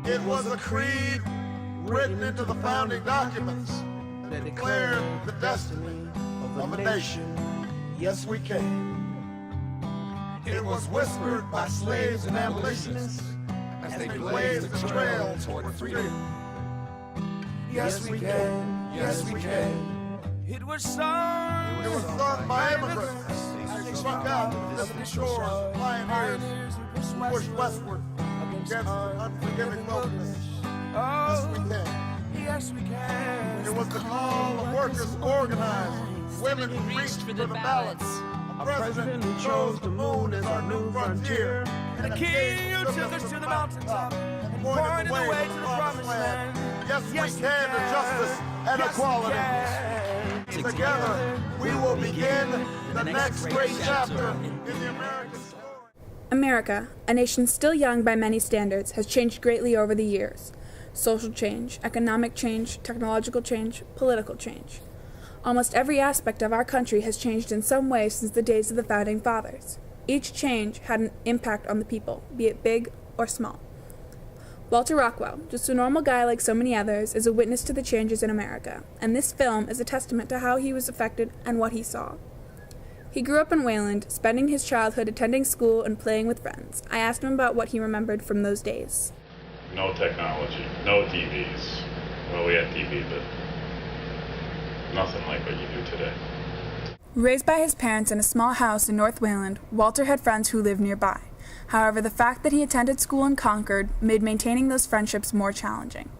It was a creed written into the founding documents that declared the destiny of a nation. Yes, we can. It was whispered by slaves and abolitionists as they blazed the trail toward freedom. Yes, we can. Yes, we can. It was sung by immigrants as they struck out the distant shores, pioneers who pushed westward against the unforgiving wilderness. Yes, we can. Yes, we can. It was the call of workers organized, women who reached for the ballots, a president who chose the moon as our new frontier, And the king who took us to the mountaintop and pointed the way to the promised land. Yes, we can to justice and equality. Together, we will begin the next great chapter in the American story. America, a nation still young by many standards, has changed greatly over the years. Social change, economic change, technological change, political change. Almost every aspect of our country has changed in some way since the days of the Founding Fathers. Each change had an impact on the people, be it big or small. Walter Rockwell, just a normal guy like so many others, is a witness to the changes in America, and this film is a testament to how he was affected and what he saw. He grew up in Wayland, spending his childhood attending school and playing with friends. I asked him about what he remembered from those days. No technology, no TVs. Well, we had TV, but nothing like what you do today. Raised by his parents in a small house in North Wayland, Walter had friends who lived nearby. However, the fact that he attended school in Concord made maintaining those friendships more challenging.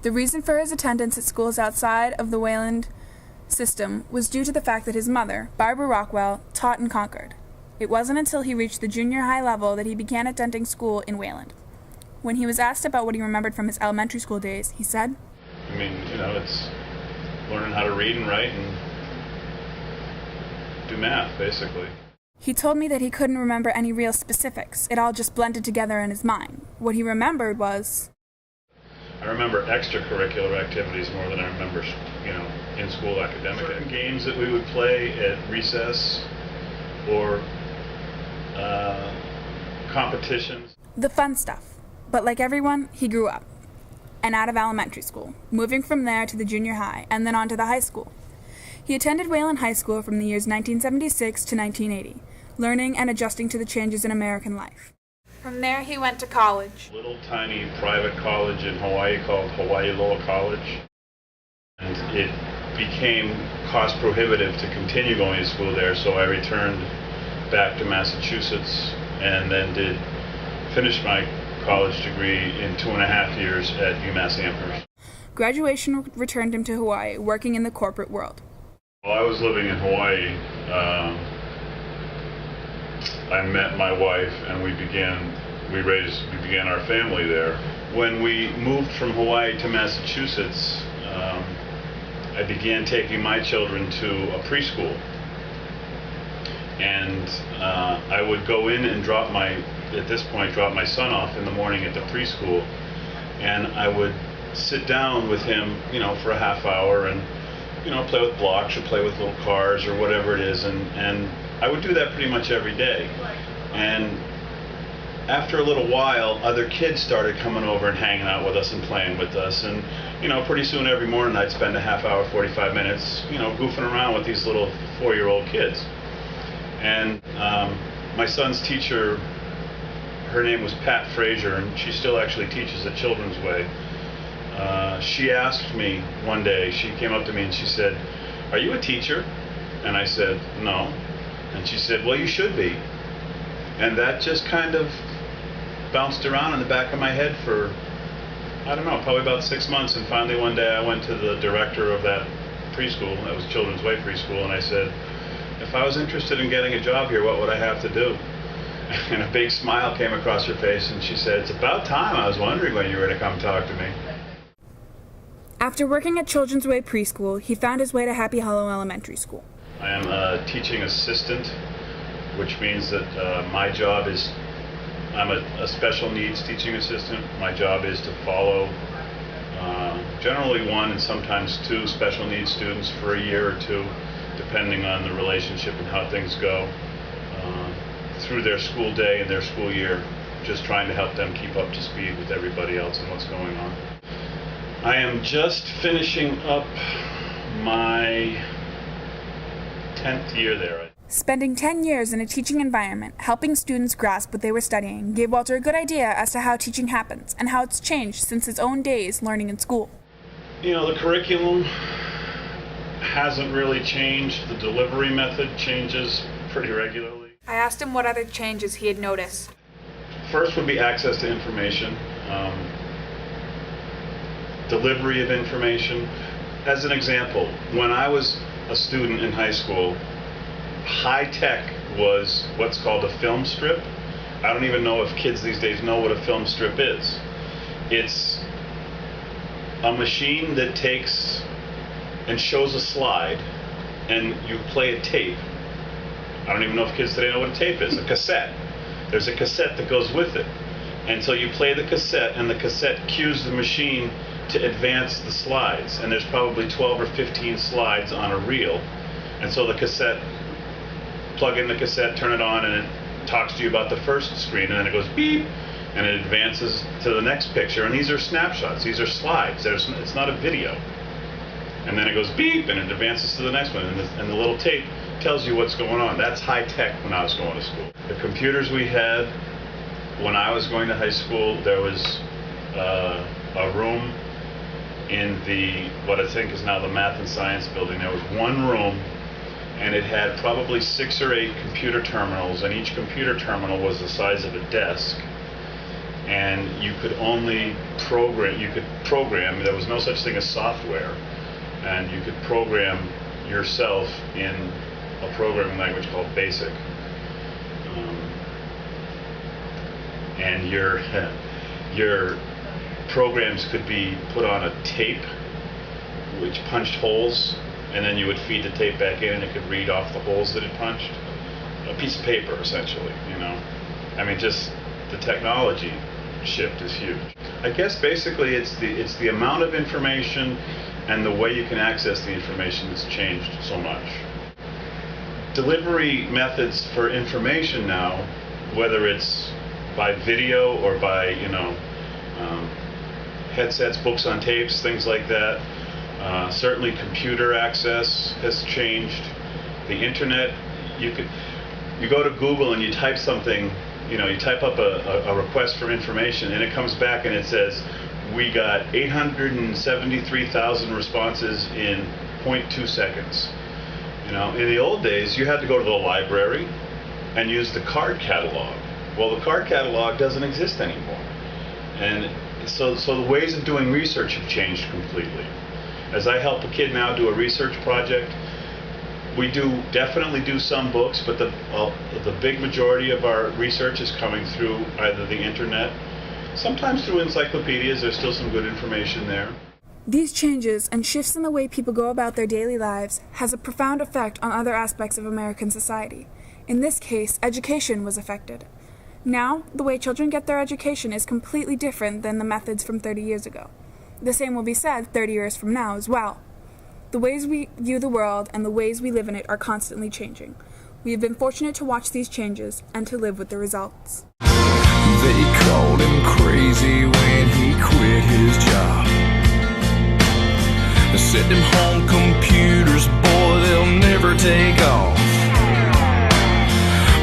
The reason for his attendance at schools outside of the Wayland system was due to the fact that his mother, Barbara Rockwell, taught in Concord. It wasn't until he reached the junior high level that he began attending school in Wayland. When he was asked about what he remembered from his elementary school days, he said, I mean, it's learning how to read and write and do math, basically. He told me that he couldn't remember any real specifics. It all just blended together in his mind. What he remembered was... I remember extracurricular activities more than I remember, in-school academic games that we would play at recess or competitions. The fun stuff. But like everyone, he grew up. And out of elementary school, moving from there to the junior high, and then on to the high school. He attended Wayland High School from the years 1976 to 1980, learning and adjusting to the changes in American life. From there, he went to college. A little tiny private college in Hawaii called Hawaii Loa College. And it became cost prohibitive to continue going to school there, so I returned back to Massachusetts and then finished my college degree in 2.5 years at UMass Amherst. Graduation returned him to Hawaii, working in the corporate world. While I was living in Hawaii, I met my wife and we began our family there. When we moved from Hawaii to Massachusetts, I began taking my children to a preschool. And I would go in and drop my son off in the morning at the preschool, and I would sit down with him, for a half hour and, play with blocks or play with little cars or whatever it is, and I would do that pretty much every day. And after a little while, other kids started coming over and hanging out with us and playing with us, and pretty soon every morning I'd spend a half hour, 45 minutes, goofing around with these little 4-year-old kids. And my son's teacher, her name was Pat Frazier, and she still actually teaches at Children's Way. She asked me one day, she came up to me and she said, "Are you a teacher?" And I said, "No." And she said, "Well, you should be." And that just kind of bounced around in the back of my head for, I don't know, probably about 6 months. And finally one day I went to the director of that preschool, that was Children's Way Preschool, and I said, "If I was interested in getting a job here, what would I have to do?" And a big smile came across her face, and she said, "It's about time. I was wondering when you were to come talk to me." After working at Children's Way Preschool, he found his way to Happy Hollow Elementary School. I am a teaching assistant, which means that my job is, I'm a special needs teaching assistant. My job is to follow generally 1 and sometimes 2 special needs students for a year or 2, depending on the relationship and how things go, through their school day and their school year, just trying to help them keep up to speed with everybody else and what's going on. I am just finishing up my 10th year there. Spending 10 years in a teaching environment, helping students grasp what they were studying, gave Walter a good idea as to how teaching happens and how it's changed since his own days learning in school. You know, the curriculum hasn't really changed. The delivery method changes pretty regularly. I asked him what other changes he had noticed. First would be access to information, delivery of information. As an example, when I was a student in high school, high tech was what's called a film strip. I don't even know if kids these days know what a film strip is. It's a machine that takes and shows a slide, and you play a tape. I don't even know if kids today know what a tape is. A cassette. There's a cassette that goes with it. And so you play the cassette, and the cassette cues the machine to advance the slides. And there's probably 12 or 15 slides on a reel. And so the cassette, plug in the cassette, turn it on, and it talks to you about the first screen, and then it goes beep, and it advances to the next picture. And these are snapshots. These are slides. It's not a video. And then it goes beep, and it advances to the next one, and the little tape tells you what's going on. That's high tech when I was going to school. The computers we had when I was going to high school, there was a room in the, what I think is now the Math and Science building. There was one room, and it had probably 6 or 8 computer terminals, and each computer terminal was the size of a desk. And you could only program, there was no such thing as software, and you could program yourself in a programming language called BASIC. And your programs could be put on a tape which punched holes, and then you would feed the tape back in and it could read off the holes that it punched. A piece of paper, essentially, you know. I mean, just the technology shift is huge. I guess basically it's the amount of information and the way you can access the information that's changed so much. Delivery methods for information now, whether it's by video or by, headsets, books on tapes, things like that. Certainly computer access has changed. The internet, you go to Google and you type something, you type up a request for information, and it comes back and it says, we got 873,000 responses in 0.2 seconds. In the old days, you had to go to the library and use the card catalog. Well, the card catalog doesn't exist anymore. And so the ways of doing research have changed completely. As I help a kid now do a research project, we definitely do some books, but the big majority of our research is coming through either the internet, sometimes through encyclopedias. There's still some good information there. These changes and shifts in the way people go about their daily lives has a profound effect on other aspects of American society. In this case, education was affected. Now, the way children get their education is completely different than the methods from 30 years ago. The same will be said 30 years from now as well. The ways we view the world and the ways we live in it are constantly changing. We have been fortunate to watch these changes and to live with the results. They called him crazy when he quit his job. They said them home computers, boy, they'll never take off.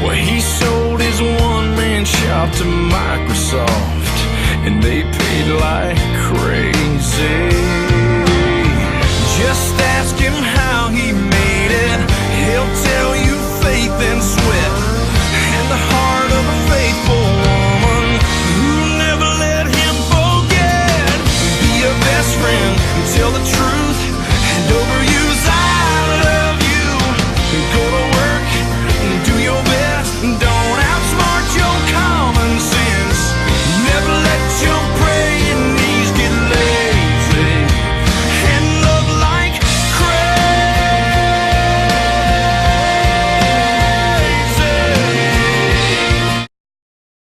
Well, he sold his one-man shop to Microsoft, and they paid like crazy.